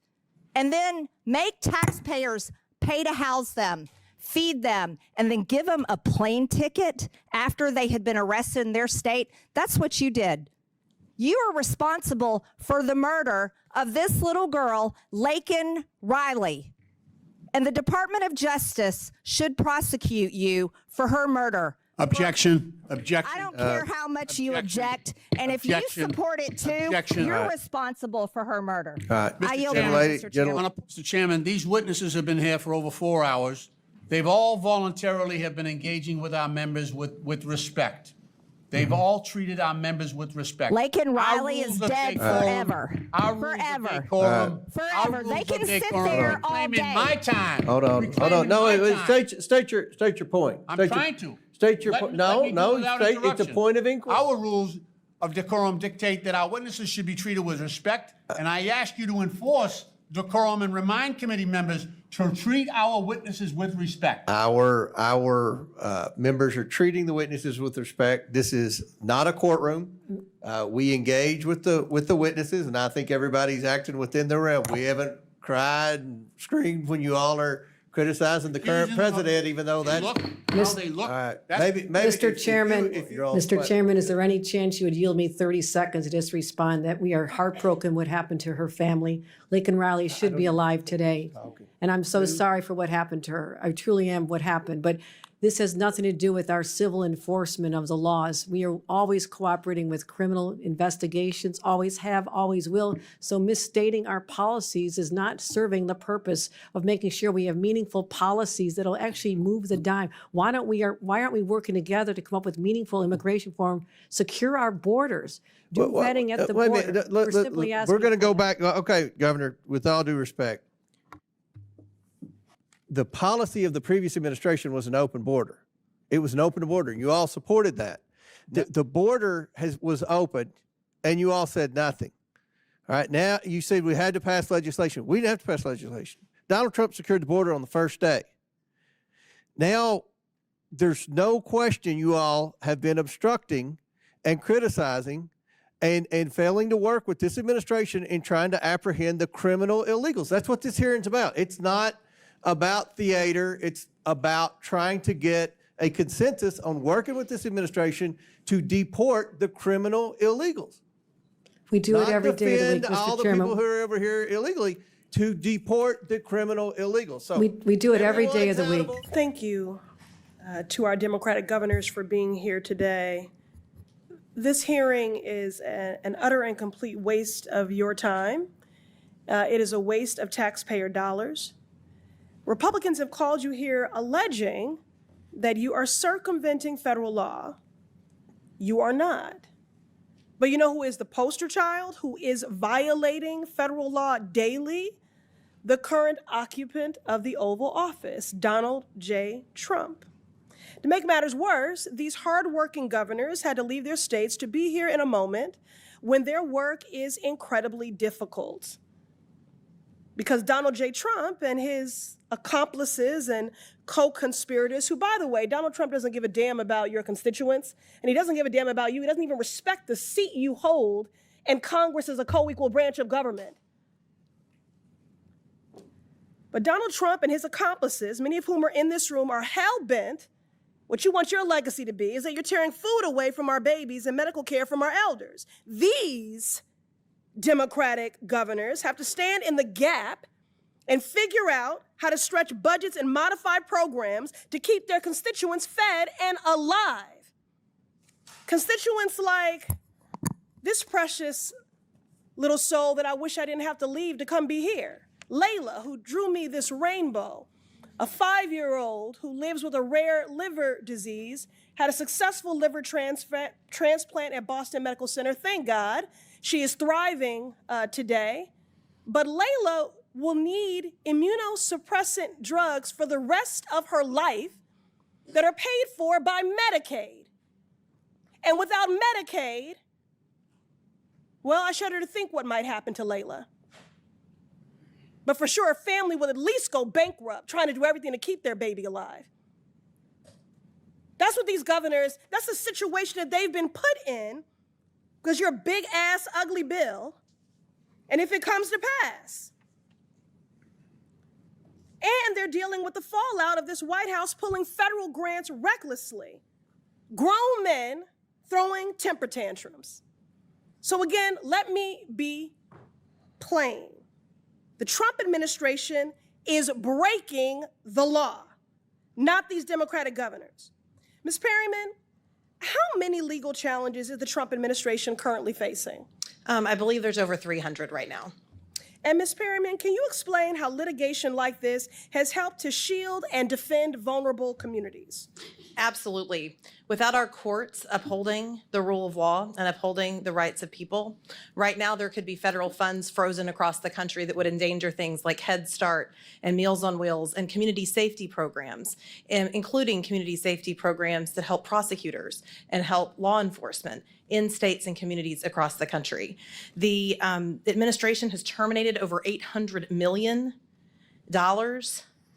and then make taxpayers pay to house them, feed them, and then give them a plane ticket after they had been arrested in their state. That's what you did. You are responsible for the murder of this little girl, Laken Riley. And the Department of Justice should prosecute you for her murder. Objection. Objection. I don't care how much you object, and if you Objection. support it too, Objection. you're responsible for her murder. All right. I yield Chairman, now, lady- Mr. gentleman. Chairman. Mr. Chairman, these witnesses have been here for over 4 hours. They've all voluntarily have been engaging with our members with respect. They've all treated our members with respect. Laken Our Riley rules is of dead decorum- forever. Our rules of Forever. decorum- Forever. our They rules can of sit decorum there all reclaiming day. my time. Hold on. Reclaiming No, my wait, time. state your point. I'm State your- trying to. State your Let point. me- let me do No, it without it's a interruption. point of inquiry. Our rules of decorum dictate that our witnesses should be treated with respect, and I ask you to enforce decorum and remind committee members to treat our witnesses with respect. Our members are treating the witnesses with respect. This is not a courtroom. We engage with the witnesses, and I think everybody's acting within their realm. We haven't cried and screamed when you all are criticizing the current president, even though They that's look, how they look. all right. That's- Maybe Mr. Chairman, if you're on Mr. point. Chairman, is there any chance you would yield me 30 seconds to just respond that we are heartbroken what happened to her family? Laken Riley should be alive today. And I'm so sorry for what happened to her. I truly am what happened. But this has nothing to do with our civil enforcement of the laws. We are always cooperating with criminal investigations, always have, always will. So misstating our policies is not serving the purpose of making sure we have meaningful policies that'll actually move the dime. Why aren't we working together to come up with meaningful immigration reform, secure our borders, do vetting at the Wait a border? minute. We're simply asking. We're going to go back. Okay, Governor, with all due respect, the policy of the previous administration was an open border. It was an open border. You all supported that. The border was open, and you all said nothing. All right, now you said we had to pass legislation. We didn't have to pass legislation. Donald Trump secured the border on the first day. Now, there's no question you all have been obstructing and criticizing and failing to work with this administration in trying to apprehend the criminal illegals. That's what this hearing's about. It's not about theater. It's about trying to get a consensus on working with this administration to deport the criminal illegals. We do it every day of the week, Not defend all Mr. the people who Chairman. are over here illegally, to deport the criminal illegals. So We do it every day of the week. everyone's Thank you to our Democratic governors for being here today. This hearing is an utter and complete waste of your time. It is a waste of taxpayer dollars. Republicans have called you here alleging that you are circumventing federal law. You are not. But you know who is the poster child, who is violating federal law daily? The current occupant of the Oval Office, Donald J. Trump. To make matters worse, these hardworking governors had to leave their states to be here in a moment when their work is incredibly difficult. Because Donald J. Trump and his accomplices and co-conspirators, who, by the way, Donald Trump doesn't give a damn about your constituents, and he doesn't give a damn about you. He doesn't even respect the seat you hold in Congress as a co-equal branch of government. But Donald Trump and his accomplices, many of whom are in this room, are hell-bent. What you want your legacy to be is that you're tearing food away from our babies and medical care from our elders. These Democratic governors have to stand in the gap and figure out how to stretch budgets and modify programs to keep their constituents fed and alive. Constituents like this precious little soul that I wish I didn't have to leave to come be here. Layla, who drew me this rainbow, a 5-year-old who lives with a rare liver disease, had a successful liver transplant at Boston Medical Center. Thank God. She is thriving today. But Layla will need immunosuppressant drugs for the rest of her life that are paid for by Medicaid. And without Medicaid, well, I shudder to think what might happen to Layla. But for sure, a family will at least go bankrupt trying to do everything to keep their baby alive. That's what these governors, that's the situation that they've been put in because you're a big ass, ugly bill. And if it comes to pass, and they're dealing with the fallout of this White House pulling federal grants recklessly. Grown men throwing temper tantrums. So again, let me be plain. The Trump administration is breaking the law, not these Democratic governors. Ms. Perryman, how many legal challenges is the Trump administration currently facing? I believe there's over 300 right now. And Ms. Perryman, can you explain how litigation like this has helped to shield and defend vulnerable communities? Absolutely. Without our courts upholding the rule of law and upholding the rights of people, right now there could be federal funds frozen across the country that would endanger things like Head Start and Meals on Wheels and community safety programs, including community safety programs that help prosecutors and help law enforcement in states and communities across the country. The administration has terminated over $800 million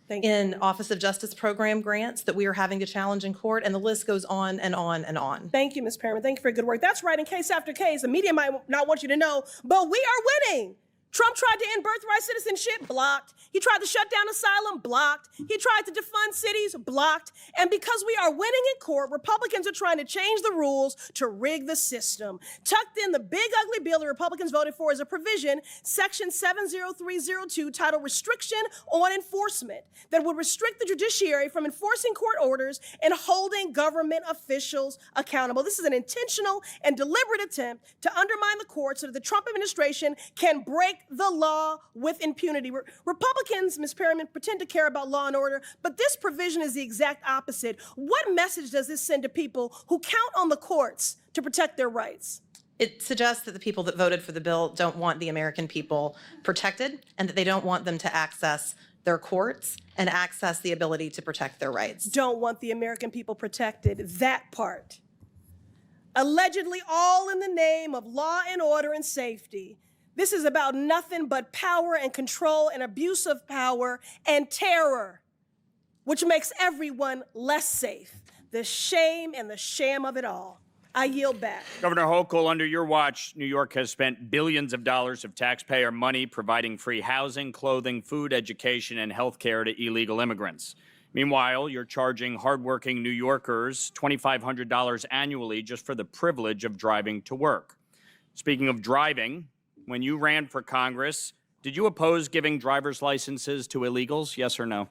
in Office of Justice Program grants that we are having to challenge in court, and the list goes on and on and on. Thank you, Ms. Perryman. Thank you for your good work. That's right, in case after case, the media might not want you to know, but we are winning. Trump tried to end birthright citizenship, blocked. He tried to shut down asylum, blocked. He tried to defund cities, blocked. And because we are winning in court, Republicans are trying to change the rules to rig the system. Tucked in the big ugly bill the Republicans voted for is a provision, Section 70302, titled Restriction on Enforcement, that would restrict the judiciary from enforcing court orders and holding government officials accountable. This is an intentional and deliberate attempt to undermine the courts so that the Trump administration can break the law with impunity. Republicans, Ms. Perryman, pretend to care about law and order, but this provision is the exact opposite. What message does this send to people who count on the courts to protect their rights? It suggests that the people that voted for the bill don't want the American people protected and that they don't want them to access their courts and access the ability to protect their rights. Don't want the American people protected, that part. Allegedly all in the name of law and order and safety. This is about nothing but power and control and abuse of power and terror, which makes everyone less safe. The shame and the sham of it all. I yield back. Governor Hochul, under your watch, New York has spent billions of dollars of taxpayer money providing free housing, clothing, food, education, and health care to illegal immigrants. Meanwhile, you're charging hardworking New Yorkers $2,500 annually just for the privilege of driving to work. Speaking of driving, when you ran for Congress, did you oppose giving driver's licenses to illegals, yes or no?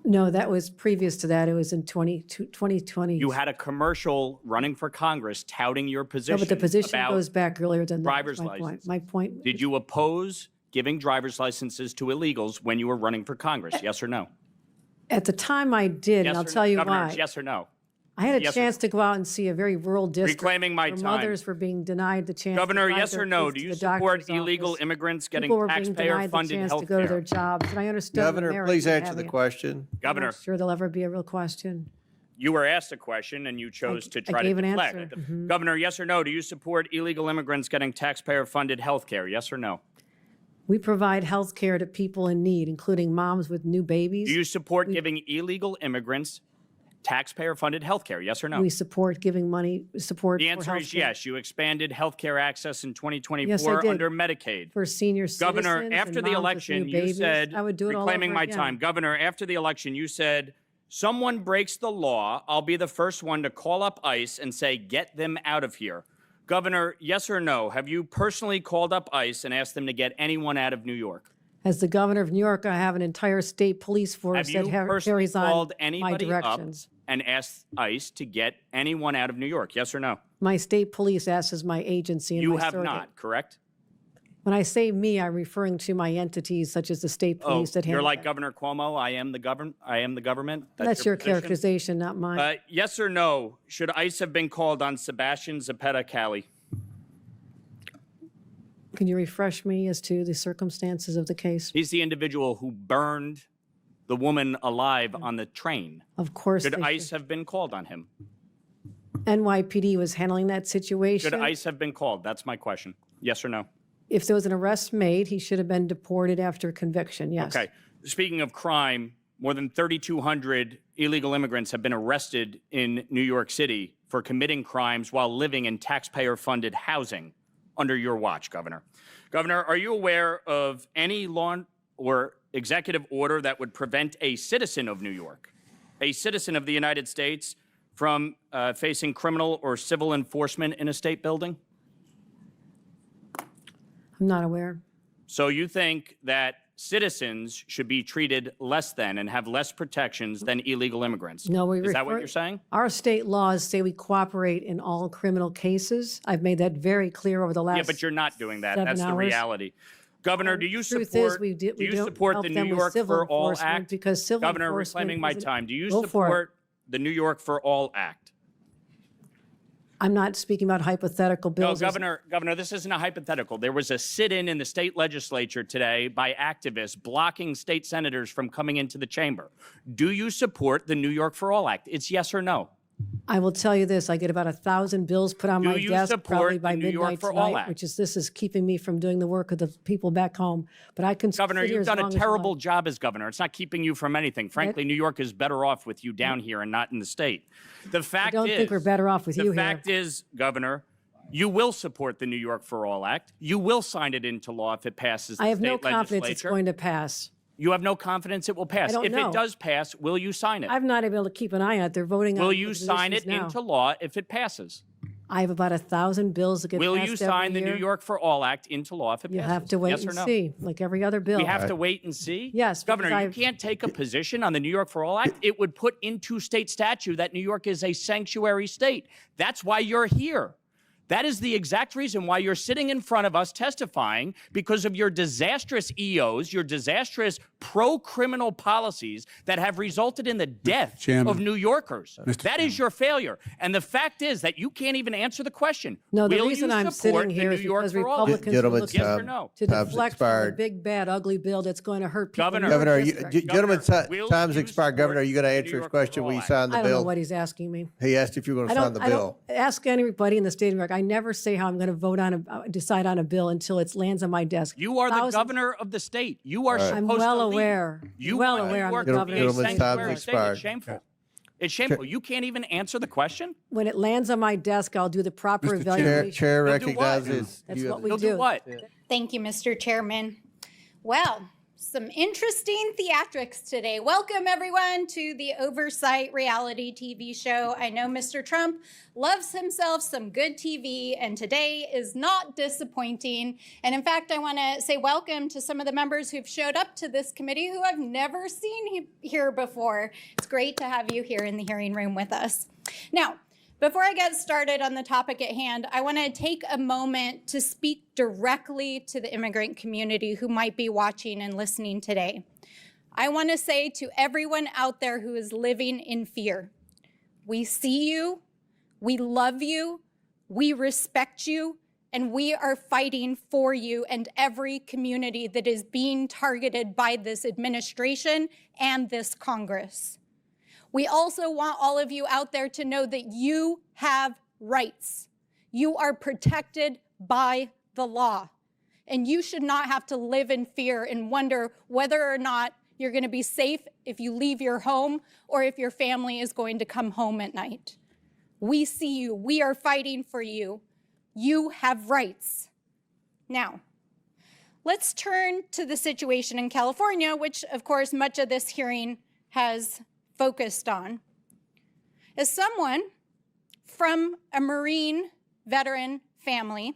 No, that was previous to that. It was in 2020. You had a commercial running for Congress touting your position. No, but the position about goes back earlier than that. driver's license. My point. Did you oppose giving driver's licenses to illegals when you were running for Congress, yes or no? At the time I did, Yes and I'll or tell no? you Governor, why. yes or no? I had a Yes or chance to go out and see a very rural district Reclaiming my where time. mothers were being denied the chance Governor, to drive yes their or no? kids Do to you the support doctor's illegal office. immigrants getting People were being denied the taxpayer-funded chance health to go to their care? jobs, and I understood the Governor, merits please of answer the having it. question. I'm Governor, not sure there'll ever be a real question. you were asked a question and you chose to I try gave to an deflect. answer. Mhm. Governor, yes or no? Do you support illegal immigrants getting taxpayer-funded health care? Yes or no? We provide health care to people in need, including moms with new babies. Do you support giving illegal immigrants taxpayer-funded health care? Yes or no? We support giving money, support The for answer is healthcare yes. You expanded health care access in 2024 Yes, I did. under Medicaid. for senior citizens Governor, and after the moms with election, new you babies. said, I would do it all reclaiming over my again. time. Governor, after the election, you said, someone breaks the law, I'll be the first one to call up ICE and say, get them out of here. Governor, yes or no? Have you personally called up ICE and asked them to get anyone out of New York? As the governor of New York, I have an entire state police force Have you that personally carries on called my anybody up directions. and asked ICE to get anyone out of New York? Yes or no? My state police acts as my agency and You my have surrogate. not, correct? When I say me, I'm referring to my entities such as the state police that you're handle like that. Governor Cuomo. I am the government. That's your position? characterization, not mine. Yes or no? Should ICE have been called on Sebastian Zapata Cali? Can you refresh me as to the circumstances of the case? He's the individual who burned the woman alive on the train. Of course, Should they ICE have been called on him? NYPD was handling that situation. Should ICE have been called? That's my question. Yes or no? If there was an arrest made, he should have been deported after conviction, yes. Okay. Speaking of crime, more than 3,200 illegal immigrants have been arrested in New York City for committing crimes while living in taxpayer-funded housing under your watch, Governor. Governor, are you aware of any law or executive order that would prevent a citizen of New York, a citizen of the United States, from facing criminal or civil enforcement in a state building? I'm not aware. So you think that citizens should be treated less than and have less protections than illegal immigrants? No, Is that what you're saying? Our state laws say we cooperate in all criminal cases. I've made that very clear over the last. Yeah, but you're not doing that. 7 That's the hours. reality. Governor, do you Truth support, is, we do you don't support help the New them with York civil for All enforcement Act? because civil Governor, enforcement reclaiming my isn't- time. Do you Go for it. support the New York for All Act? I'm not speaking about hypothetical No, bills. Governor, this isn't a hypothetical. There was a sit-in in the state legislature today by activists blocking state senators from coming into the chamber. Do you support the New York for All Act? It's yes or no. I will tell you this, I get about 1,000 bills put on Do my you desk support probably by the New York midnight for All tonight, Act? which is, this is keeping me from doing the work of the people back home. But I can Governor, sit here you've as done long a as you terrible like. job as governor. It's not keeping you from anything. Frankly, New York is better off with you down here and not in the state. The fact don't is, think we're better off with you The here. fact is, Governor, you will support the New York for All Act. You will sign it into law if it passes the I have state no confidence it's legislature. going to pass. You have no confidence it will pass. I don't If know. it does pass, will you sign it? I'm not able to keep an eye on it. They're voting on Will it you with the sign issues it now. into law if it passes? I have about 1,000 bills that get Will passed you sign the every New year. York for All Act into law if it You passes? have to wait yes or and no? see, like every other bill. We have to wait and see? Yes, Governor, because you I've- can't take a position on the New York for All Act. It would put into state statute that New York is a sanctuary state. That's why you're here. That is the exact reason why you're sitting in front of us testifying, because of your disastrous EOs, your disastrous pro-criminal policies that have resulted in the death of New Yorkers. That is your failure. And the fact is that you can't even answer the question. No, the Will reason you I'm support sitting here the is New York because for All Act? Republicans are looking Yes or no? to Time's deflect from the expired. big, bad, ugly bill that's going to hurt people. in Governor. your Governor, district. gentleman's will time's you expired. Governor, are you going to support the answer New his York question? for Will you All sign the I don't know bill? what he's asking me. He asked if you were going to sign the I bill. don't ask anybody in the state of New York. I never say how I'm going to vote on decide on a bill until it lands on my desk. You are the Thousands- governor of the state. You are supposed I'm to well lead. aware. You well want aware New I'm York the to governor. be a Gentleman's time's sanctuary state. expired. It's shameful. It's shameful. You can't even answer the question? When it lands on my desk, I'll do the proper evaluation. Chair You'll do what? recognizes. That's you what have- we You'll do. do what? Thank you, Mr. Chairman. Well, some interesting theatrics today. Welcome, everyone, to the Oversight reality TV show. I know Mr. Trump loves himself some good TV, and today is not disappointing. And in fact, I want to say welcome to some of the members who've showed up to this committee who I've never seen here before. It's great to have you here in the hearing room with us. Now, before I get started on the topic at hand, I want to take a moment to speak directly to the immigrant community who might be watching and listening today. I want to say to everyone out there who is living in fear, we see you, we love you, we respect you, and we are fighting for you and every community that is being targeted by this administration and this Congress. We also want all of you out there to know that you have rights. You are protected by the law, and you should not have to live in fear and wonder whether or not you're going to be safe if you leave your home or if your family is going to come home at night. We see you. We are fighting for you. You have rights. Now, let's turn to the situation in California, which, of course, much of this hearing has focused on. As someone from a Marine veteran family,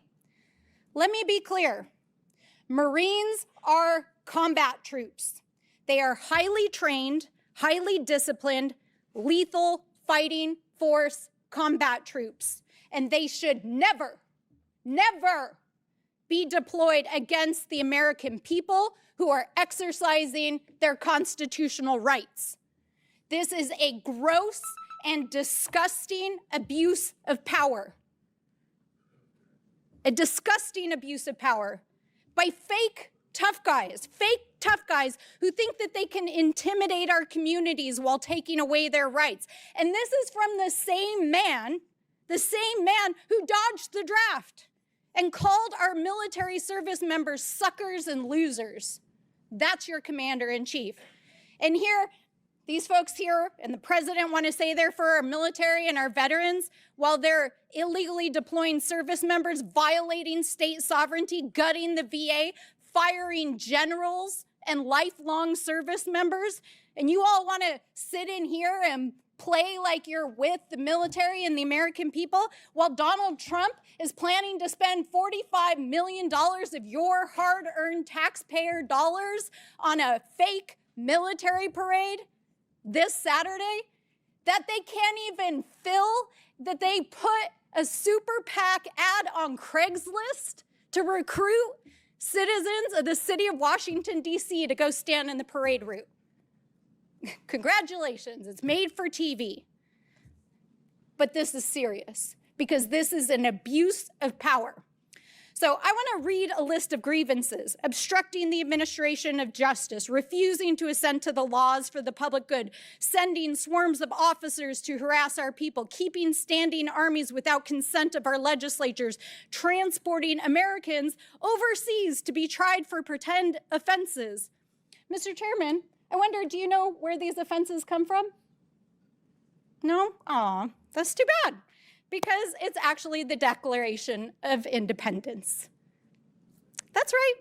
let me be clear. Marines are combat troops. They are highly trained, highly disciplined, lethal fighting force combat troops. And they should never, never be deployed against the American people who are exercising their constitutional rights. This is a gross and disgusting abuse of power. A disgusting abuse of power by fake tough guys who think that they can intimidate our communities while taking away their rights. And this is from the same man who dodged the draft and called our military service members suckers and losers. That's your commander-in-chief. And here, these folks here and the president want to say they're for our military and our veterans while they're illegally deploying service members, violating state sovereignty, gutting the VA, firing generals and lifelong service members. And you all want to sit in here and play like you're with the military and the American people while Donald Trump is planning to spend $45 million of your hard-earned taxpayer dollars on a fake military parade this Saturday that they can't even fill, that they put a super PAC ad on Craigslist to recruit citizens of the city of Washington, D.C. to go stand in the parade route. Congratulations, it's made for TV. But this is serious because this is an abuse of power. So I want to read a list of grievances: obstructing the administration of justice, refusing to assent to the laws for the public good, sending swarms of officers to harass our people, keeping standing armies without consent of our legislatures, transporting Americans overseas to be tried for pretend offenses. Mr. Chairman, I wonder, do you know where these offenses come from? No? Aw, that's too bad. Because it's actually the Declaration of Independence. That's right.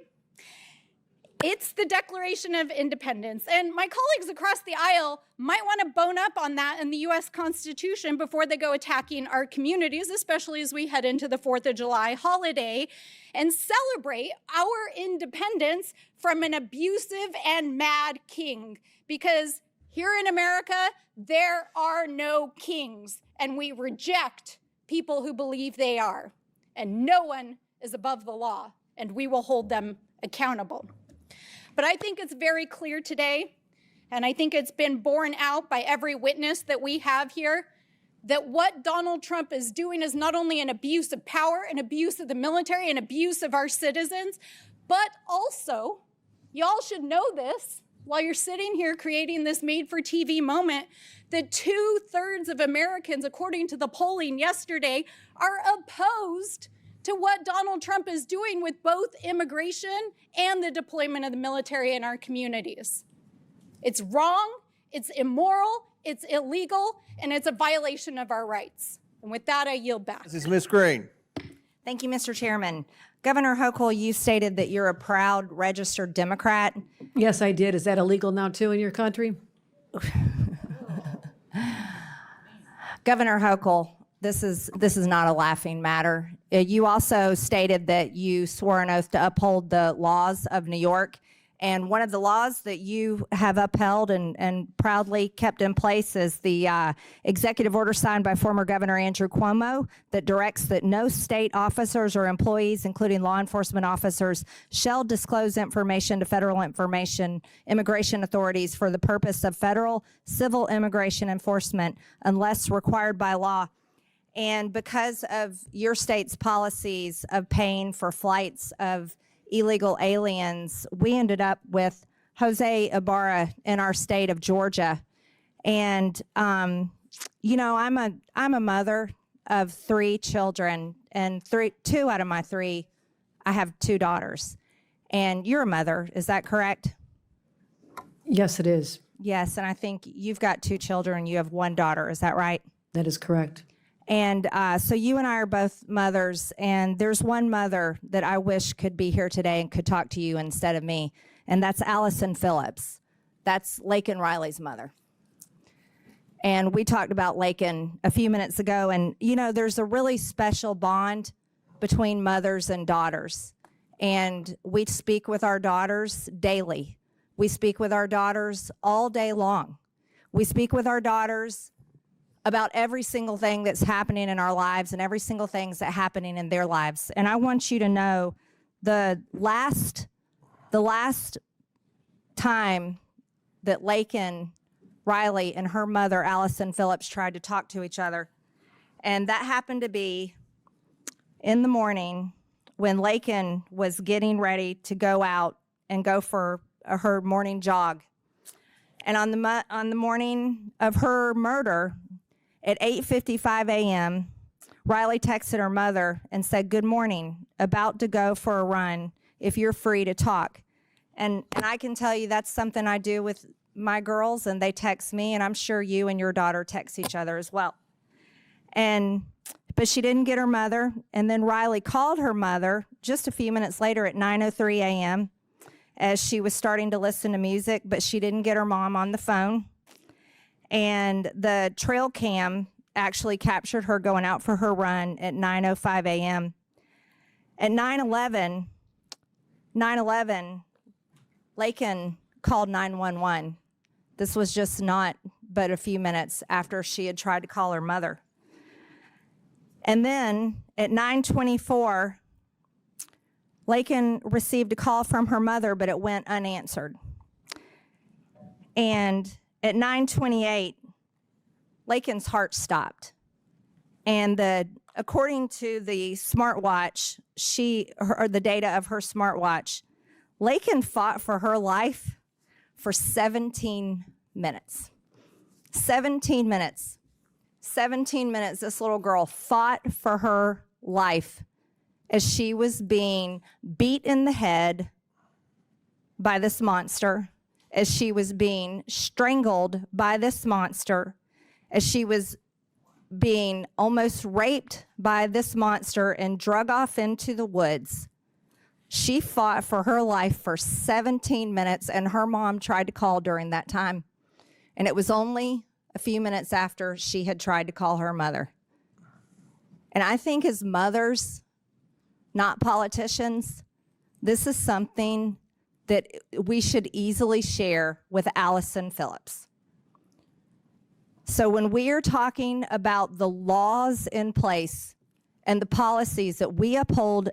It's the Declaration of Independence. And my colleagues across the aisle might want to bone up on that in the US Constitution before they go attacking our communities, especially as we head into the 4th of July holiday and celebrate our independence from an abusive and mad king. Because here in America, there are no kings, and we reject people who believe they are. And no one is above the law, and we will hold them accountable. But I think it's very clear today, and I think it's been borne out by every witness that we have here, that what Donald Trump is doing is not only an abuse of power, an abuse of the military, an abuse of our citizens, but also, y'all should know this, while you're sitting here creating this made-for-TV moment, that 2/3 of Americans, according to the polling yesterday, are opposed to what Donald Trump is doing with both immigration and the deployment of the military in our communities. It's wrong, it's immoral, it's illegal, and it's a violation of our rights. And with that, I yield back. This is Ms. Green. Thank you, Mr. Chairman. Governor Hochul, you stated that you're a proud registered Democrat. Yes, I did. Is that illegal now, too, in your country? Governor Hochul, this is not a laughing matter. You also stated that you swore an oath to uphold the laws of New York. And one of the laws that you have upheld and proudly kept in place is the executive order signed by former Governor Andrew Cuomo that directs that no state officers or employees, including law enforcement officers, shall disclose information to federal immigration authorities for the purpose of federal civil immigration enforcement unless required by law. And because of your state's policies of paying for flights of illegal aliens, we ended up with Jose Ibarra in our state of Georgia. And, you know, I'm a mother of 3 children, and 2 out of my 3, I have 2 daughters. And you're a mother, is that correct? Yes, it is. Yes, and I think you've got 2 children, you have 1 daughter, is that right? That is correct. And so you and I are both mothers, and there's one mother that I wish could be here today and could talk to you instead of me, and that's Allison Phillips. That's Laken Riley's mother. And we talked about Laken a few minutes ago, and you know, there's a really special bond between mothers and daughters. And we speak with our daughters daily. We speak with our daughters all day long. We speak with our daughters about every single thing that's happening in our lives and every single thing that's happening in their lives. And I want you to know the last time that Laken Riley and her mother, Allison Phillips, tried to talk to each other, and that happened to be in the morning when Laken was getting ready to go out and go for her morning jog. And on the morning of her murder, at 8:55 a.m., Riley texted her mother and said, "Good morning, about to go for a run, if you're free to talk." And I can tell you that's something I do with my girls, and they text me, and I'm sure you and your daughter text each other as well. But she didn't get her mother, and then Riley called her mother just a few minutes later at 9:03 a.m. as she was starting to listen to music, but she didn't get her mom on the phone. And the trail cam actually captured her going out for her run at 9:05 a.m. At 9:11, Lakin called 911. This was just not but a few minutes after she had tried to call her mother. And then at 9:24, Lakin received a call from her mother, but it went unanswered. And at 9:28, Lakin's heart stopped. And according to the smartwatch, or the data of her smartwatch, Lakin fought for her life for 17 minutes. 17 minutes. 17 minutes, this little girl fought for her life as she was being beat in the head by this monster, as she was being strangled by this monster, as she was being almost raped by this monster and drug off into the woods. She fought for her life for 17 minutes, and her mom tried to call during that time. And it was only a few minutes after she had tried to call her mother. And I think as mothers, not politicians, this is something that we should easily share with Allison Phillips. So when we are talking about the laws in place and the policies that we uphold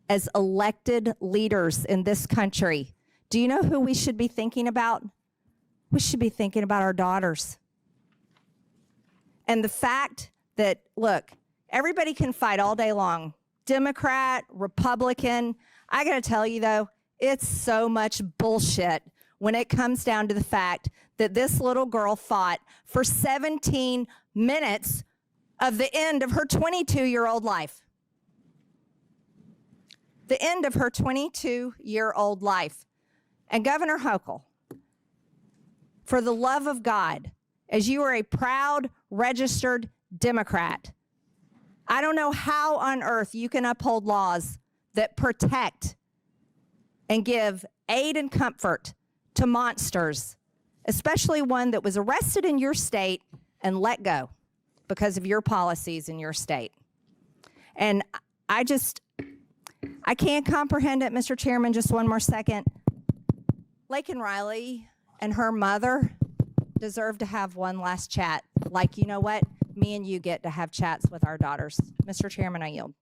as elected leaders in this country, do you know who we should be thinking about? We should be thinking about our daughters. And the fact that, look, everybody can fight all day long, Democrat, Republican. I got to tell you, though, it's so much bullshit when it comes down to the fact that this little girl fought for 17 minutes of the end of her 22-year-old life. The end of her 22-year-old life. And Governor Hochul, for the love of God, as you are a proud, registered Democrat, I don't know how on earth you can uphold laws that protect and give aid and comfort to monsters, especially one that was arrested in your state and let go because of your policies in your state. And I can't comprehend it, Mr. Chairman, just one more second. Lakin Riley and her mother deserve to have one last chat. Like, you know what? Me and you get to have chats with our daughters. Mr. Chairman, I yield.